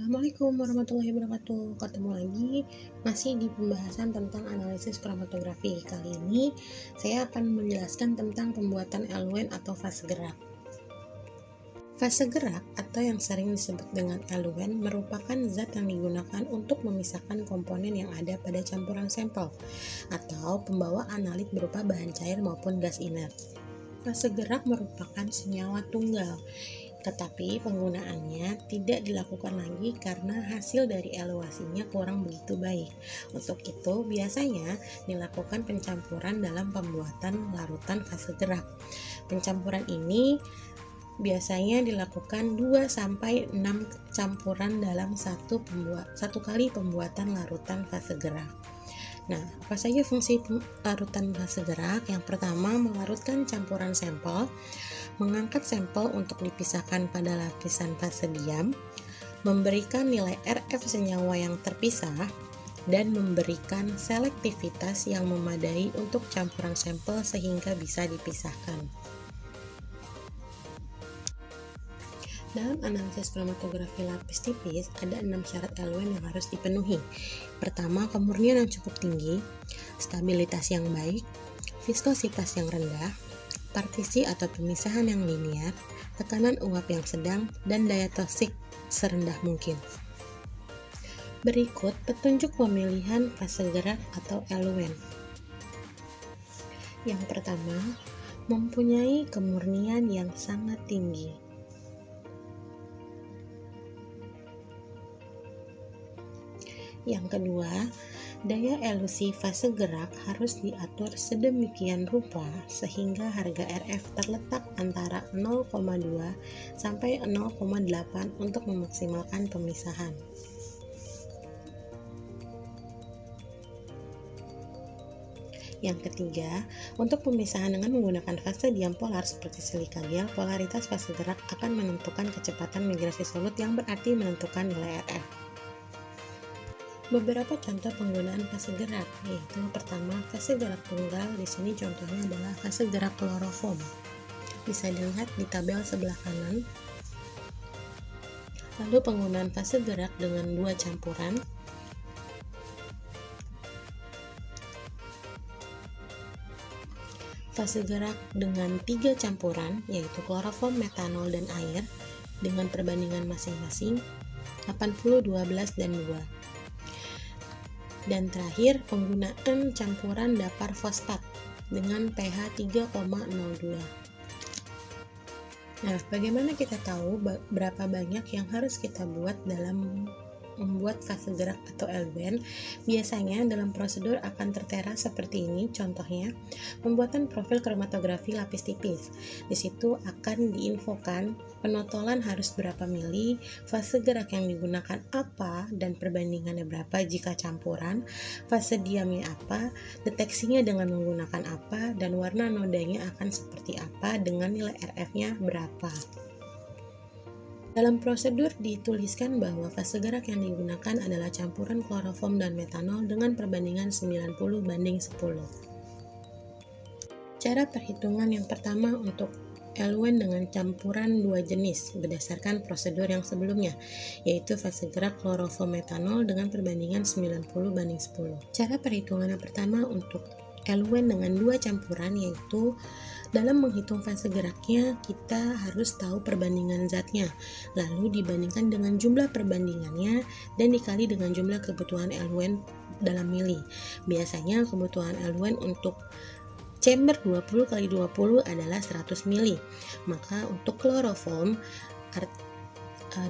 Assalamualaikum warahmatullahi wabarakatuh. Ketemu lagi masih di pembahasan tentang analisis kromatografi. Kali ini saya akan menjelaskan tentang pembuatan eluen atau fase gerak. Fase gerak atau yang sering disebut dengan eluen merupakan zat yang digunakan untuk memisahkan komponen yang ada pada campuran sampel atau pembawa analit berupa bahan cair maupun gas inert. Fase gerak merupakan senyawa tunggal, tetapi penggunaannya tidak dilakukan lagi karena hasil dari evaluasinya kurang begitu baik. Untuk itu, biasanya dilakukan pencampuran dalam pembuatan larutan fase gerak. Pencampuran ini biasanya dilakukan 2-6 campuran dalam satu kali pembuatan larutan fase gerak. Nah, apa saja fungsi larutan fase gerak? Yang pertama, melarutkan campuran sampel, mengangkat sampel untuk dipisahkan pada lapisan fase diam, memberikan nilai RF senyawa yang terpisah, dan memberikan selektivitas yang memadai untuk campuran sampel sehingga bisa dipisahkan. Dalam analisis kromatografi lapis tipis, ada 6 syarat eluen yang harus dipenuhi. Pertama, kemurnian yang cukup tinggi, stabilitas yang baik, viskositas yang rendah, partisi atau pemisahan yang linier, tekanan uap yang sedang, dan daya toksik serendah mungkin. Berikut petunjuk pemilihan fase gerak atau eluen. Yang pertama, mempunyai kemurnian yang sangat tinggi. Yang kedua, daya elusi fase gerak harus diatur sedemikian rupa sehingga harga RF terletak antara 0,2 sampai 0,8 untuk memaksimalkan pemisahan. Yang ketiga, untuk pemisahan dengan menggunakan fase diam polar seperti silika gel, polaritas fase gerak akan menentukan kecepatan migrasi solut yang berarti menentukan nilai RF. Beberapa contoh penggunaan fase gerak, yaitu pertama, fase gerak tunggal. Di sini contohnya adalah fase gerak kloroform. Bisa dilihat di tabel sebelah kanan. Lalu penggunaan fase gerak dengan 2 campuran. Fase gerak dengan 3 campuran, yaitu kloroform, metanol, dan air, dengan perbandingan masing-masing 80, 12, dan 2. Dan terakhir, penggunaan campuran dapar fosfat dengan pH 3,02. Nah, bagaimana kita tahu berapa banyak yang harus kita buat dalam membuat fase gerak atau eluen? Biasanya dalam prosedur akan tertera seperti ini. Contohnya, pembuatan profil kromatografi lapis tipis. Di situ akan diinfokan penotolan harus berapa mili, fase gerak yang digunakan apa dan perbandingannya berapa jika campuran, fase diamnya apa, deteksinya dengan menggunakan apa, dan warna nodanya akan seperti apa dengan nilai RF-nya berapa. Dalam prosedur dituliskan bahwa fase gerak yang digunakan adalah campuran kloroform dan metanol dengan perbandingan 90:10. Cara perhitungan yang pertama untuk eluen dengan campuran 2 jenis berdasarkan prosedur yang sebelumnya, yaitu fase gerak kloroform metanol dengan perbandingan 90:10. Cara perhitungan yang pertama untuk eluen dengan 2 campuran, yaitu dalam menghitung fase geraknya kita harus tahu perbandingan zatnya, lalu dibandingkan dengan jumlah perbandingannya dan dikali dengan jumlah kebutuhan eluen dalam mili. Biasanya kebutuhan eluen untuk chamber 20x20 adalah 100 mili. Maka untuk kloroform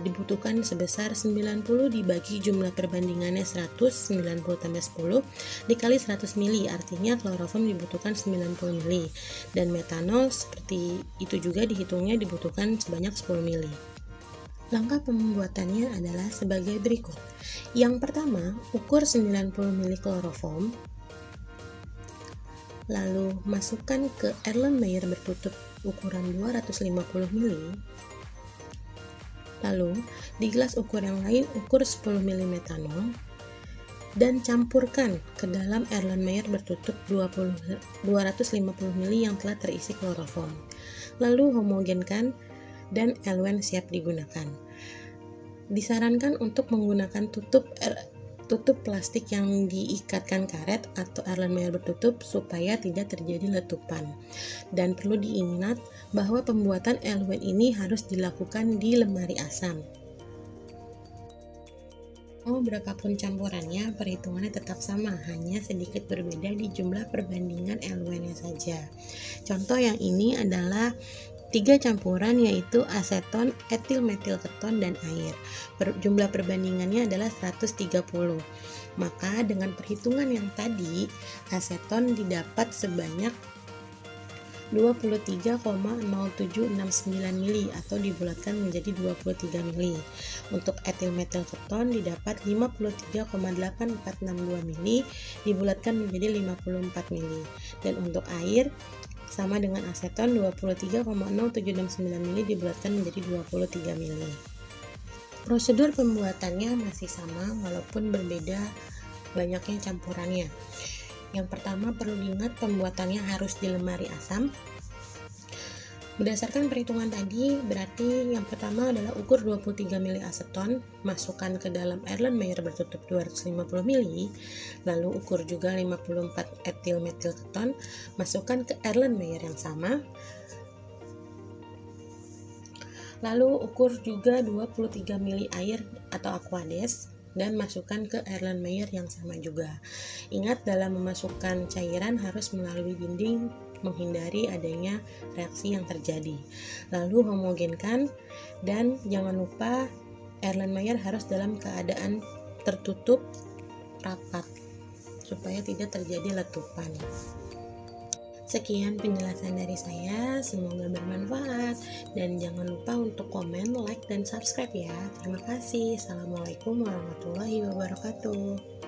dibutuhkan sebesar 90 dibagi jumlah perbandingannya 100, 90 tambah 10 dikali 100 mili, artinya kloroform dibutuhkan 90 mili, dan metanol seperti itu juga dihitungnya dibutuhkan sebanyak 10 mili. Langkah pembuatannya adalah sebagai berikut. Yang pertama, ukur 90 mili kloroform, lalu masukkan ke Erlenmeyer bertutup ukuran 250 mili. Lalu, di gelas ukur yang lain ukur 10 mili metanol dan campurkan ke dalam Erlenmeyer bertutup 250 mili yang telah terisi kloroform. Lalu homogenkan dan eluen siap digunakan. Disarankan untuk menggunakan tutup plastik yang diikatkan karet atau Erlenmeyer bertutup supaya tidak terjadi letupan. Dan perlu diingat bahwa pembuatan Eluen ini harus dilakukan di lemari asam. Berapapun campurannya, perhitungannya tetap sama, hanya sedikit berbeda di jumlah perbandingan eluennya saja. Contoh yang ini adalah 3 campuran, yaitu aseton, etil metil keton, dan air. Jumlah perbandingannya adalah 130. Maka dengan perhitungan yang tadi, aseton didapat sebanyak 23,0769 mili atau dibulatkan menjadi 23 mili. Untuk etil metil keton didapat 53,8462 mili dibulatkan menjadi 54 mili. Dan untuk air sama dengan aseton 23,0769 mili dibulatkan menjadi 23 mili. Prosedur pembuatannya masih sama walaupun berbeda banyaknya campurannya. Yang pertama perlu diingat pembuatannya harus di lemari asam. Berdasarkan perhitungan tadi, berarti yang pertama adalah ukur 23 mili aseton, masukkan ke dalam Erlenmeyer bertutup 250 mili, lalu ukur juga 54 etil metil keton, masukkan ke Erlenmeyer yang sama, lalu ukur juga 23 mili air atau aquades, dan masukkan ke Erlenmeyer yang sama juga. Ingat, dalam memasukkan cairan harus melalui dinding menghindari adanya reaksi yang terjadi. Lalu homogenkan, dan jangan lupa Erlenmeyer harus dalam keadaan tertutup rapat supaya tidak terjadi letupan. Sekian penjelasan dari saya, semoga bermanfaat, dan jangan lupa untuk komen, like, dan subscribe ya. Terima kasih. Assalamualaikum warahmatullahi wabarakatuh.